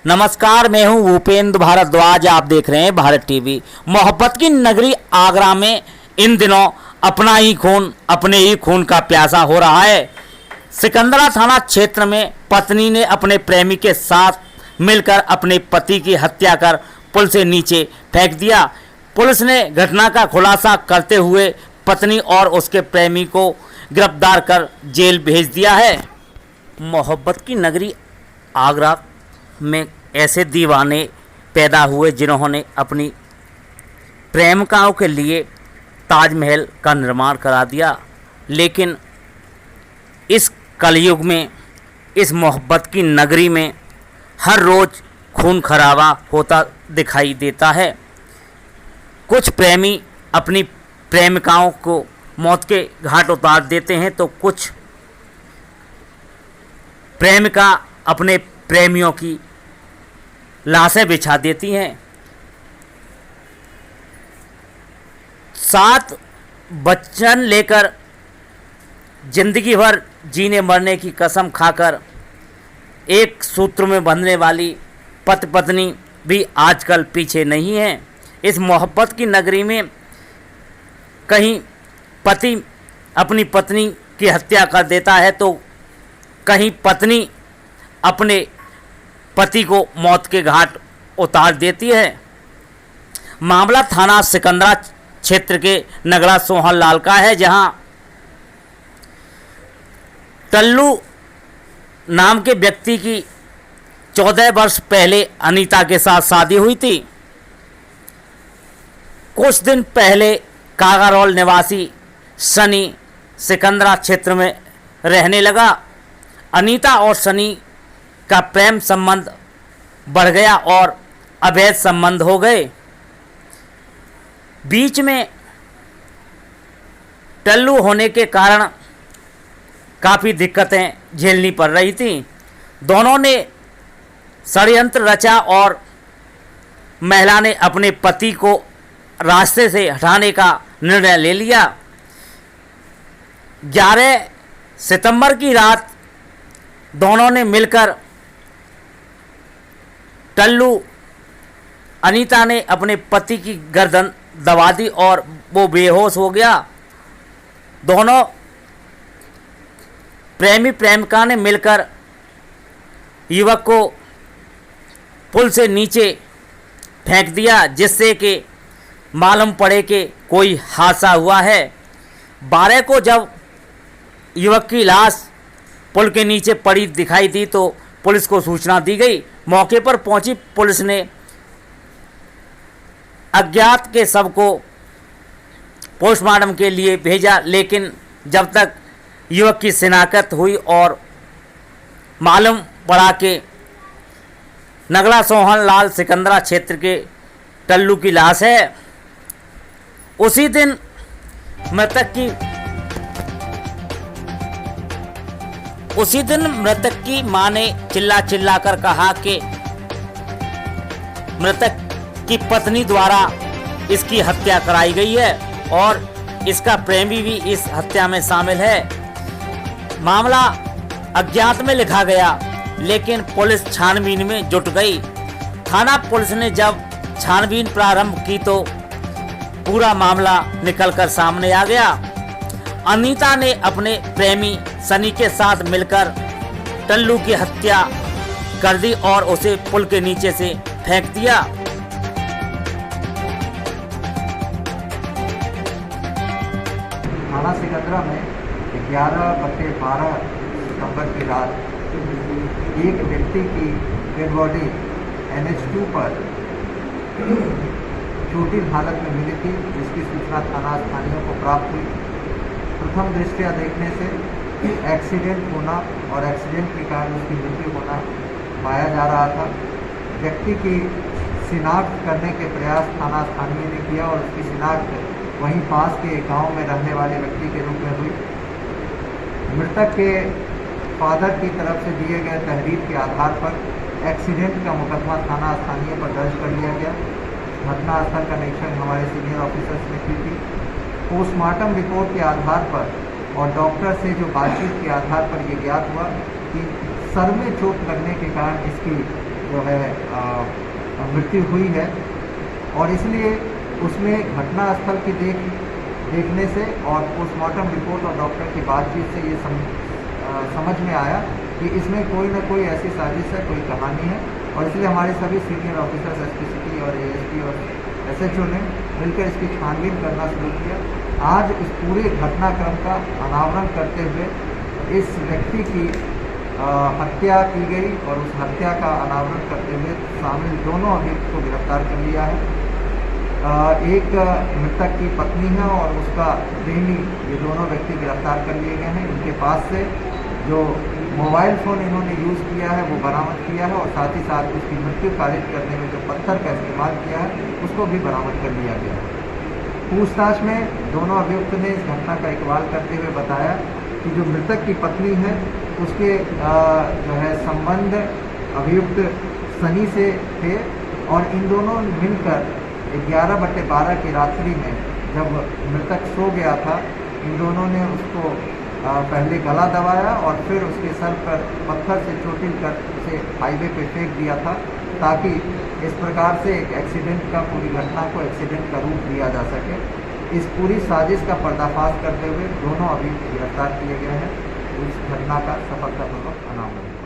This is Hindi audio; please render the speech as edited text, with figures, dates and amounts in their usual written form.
नमस्कार, मैं हूं भूपेंद्र भारद्वाज। आप देख रहे हैं भारत टीवी। मोहब्बत की नगरी आगरा में इन दिनों अपने ही खून का प्यासा हो रहा है। सिकंदरा थाना क्षेत्र में पत्नी ने अपने प्रेमी के साथ मिलकर अपने पति की हत्या कर पुल से नीचे फेंक दिया। पुलिस ने घटना का खुलासा करते हुए पत्नी और उसके प्रेमी को गिरफ्तार कर जेल भेज दिया है। मोहब्बत की नगरी आगरा में ऐसे दीवाने पैदा हुए जिन्होंने अपनी प्रेमिकाओं के लिए ताजमहल का निर्माण करा दिया, लेकिन इस कलयुग में, इस मोहब्बत की नगरी में हर रोज़ खून खराबा होता दिखाई देता है। कुछ प्रेमी अपनी प्रेमिकाओं को मौत के घाट उतार देते हैं, तो कुछ प्रेमिका अपने प्रेमियों की लाशें बिछा देती हैं। 7 बच्चन लेकर जिंदगी भर जीने मरने की कसम खाकर एक सूत्र में बंधने वाली पति पत्नी भी आजकल पीछे नहीं है। इस मोहब्बत की नगरी में कहीं पति अपनी पत्नी की हत्या कर देता है, तो कहीं पत्नी अपने पति को मौत के घाट उतार देती है। मामला थाना सिकंदरा क्षेत्र के नगड़ा सोहन लाल का है, जहां टल्लू नाम के व्यक्ति की 14 वर्ष पहले अनीता के साथ शादी हुई थी। कुछ दिन पहले कागारोल निवासी सनी सिकंदरा क्षेत्र में रहने लगा। अनीता और सनी का प्रेम संबंध बढ़ गया और अवैध संबंध हो गए। बीच में टल्लू होने के कारण काफ़ी दिक्कतें झेलनी पड़ रही थी। दोनों ने षड्यंत्र रचा और महिला ने अपने पति को रास्ते से हटाने का निर्णय ले लिया। 11 सितंबर की रात दोनों ने मिलकर टल्लू अनीता ने अपने पति की गर्दन दबा दी और वो बेहोश हो गया। दोनों प्रेमी प्रेमिका ने मिलकर युवक को पुल से नीचे फेंक दिया, जिससे कि मालूम पड़े कि कोई हादसा हुआ है। 12 को जब युवक की लाश पुल के नीचे पड़ी दिखाई दी तो पुलिस को सूचना दी गई। मौके पर पहुंची पुलिस ने अज्ञात के शव को पोस्टमार्टम के लिए भेजा, लेकिन जब तक युवक की शिनाख्त हुई और मालूम पड़ा कि नगड़ा सोहन लाल सिकंदरा क्षेत्र के टल्लू की लाश है, उसी दिन मृतक की मां ने चिल्ला कर कहा कि मृतक की पत्नी द्वारा इसकी हत्या कराई गई है और इसका प्रेमी भी इस हत्या में शामिल है। मामला अज्ञात में लिखा गया, लेकिन पुलिस छानबीन में जुट गई। थाना पुलिस ने जब छानबीन प्रारंभ की तो पूरा मामला निकलकर सामने आ गया। अनीता ने अपने प्रेमी सनी के साथ मिलकर टल्लू की हत्या कर दी और उसे पुल के नीचे से फेंक दिया। थाना सिकंदरा में 11/12 सितंबर की रात एक व्यक्ति की डेड बॉडी NH2 पर जटिल हालत में मिली थी, जिसकी सूचना थाना स्थानीयों को प्राप्त हुई। प्रथम दृष्टया देखने से एक्सीडेंट होना और एक्सीडेंट के कारण उसकी मृत्यु होना पाया जा रहा था। व्यक्ति की शिनाख्त करने के प्रयास थाना स्थानीय ने किया और उसकी शिनाख्त वहीं पास के गांव में रहने वाले व्यक्ति के रूप में हुई। मृतक के फादर की तरफ से दिए गए तहरीर के आधार पर एक्सीडेंट का मुकदमा थाना स्थानीय पर दर्ज कर लिया गया। घटनास्थल का निरीक्षण हमारे सीनियर ऑफिसर्स ने की थी। पोस्टमार्टम रिपोर्ट के आधार पर और डॉक्टर से जो बातचीत के आधार पर ये ज्ञात हुआ कि सर में चोट लगने के कारण इसकी जो है मृत्यु हुई है, और इसलिए उसमें घटनास्थल की देखने से और पोस्टमार्टम रिपोर्ट और डॉक्टर की बातचीत से ये समझ में आया कि इसमें कोई ना कोई ऐसी साजिश है, कोई कहानी है, और इसलिए हमारे सभी सीनियर ऑफिसर्स एसपी सिटी और एएसपी और एसएचओ ने मिलकर इसकी छानबीन करना शुरू किया। आज इस पूरे घटनाक्रम का अनावरण करते हुए इस व्यक्ति की हत्या की गई और उस हत्या का अनावरण करते हुए शामिल दोनों अभियुक्त को गिरफ्तार कर लिया है। एक मृतक की पत्नी है और उसका प्रेमी, ये दोनों व्यक्ति गिरफ्तार कर लिए गए हैं। इनके पास से जो मोबाइल फ़ोन इन्होंने यूज़ किया है वो बरामद किया है, और साथ ही साथ उसकी मृत्यु कारित करने में जो पत्थर का इस्तेमाल किया है उसको भी बरामद कर लिया गया है। पूछताछ में दोनों अभियुक्त ने इस घटना का इकबाल करते हुए बताया कि जो मृतक की पत्नी है उसके जो है संबंध अभियुक्त सनी से थे, और इन दोनों मिलकर 11/12 की रात्रि में जब मृतक सो गया था, इन दोनों ने उसको पहले गला दबाया और फिर उसके सर पर पत्थर से चोटिल कर उसे हाईवे पे फेंक दिया था, ताकि इस प्रकार से एक एक्सीडेंट का, पूरी घटना को एक्सीडेंट का रूप दिया जा सके। इस पूरी साजिश का पर्दाफाश करते हुए दोनों अभियुक्त गिरफ्तार किए गए हैं। इस घटना का सफलतापूर्वक अनावरण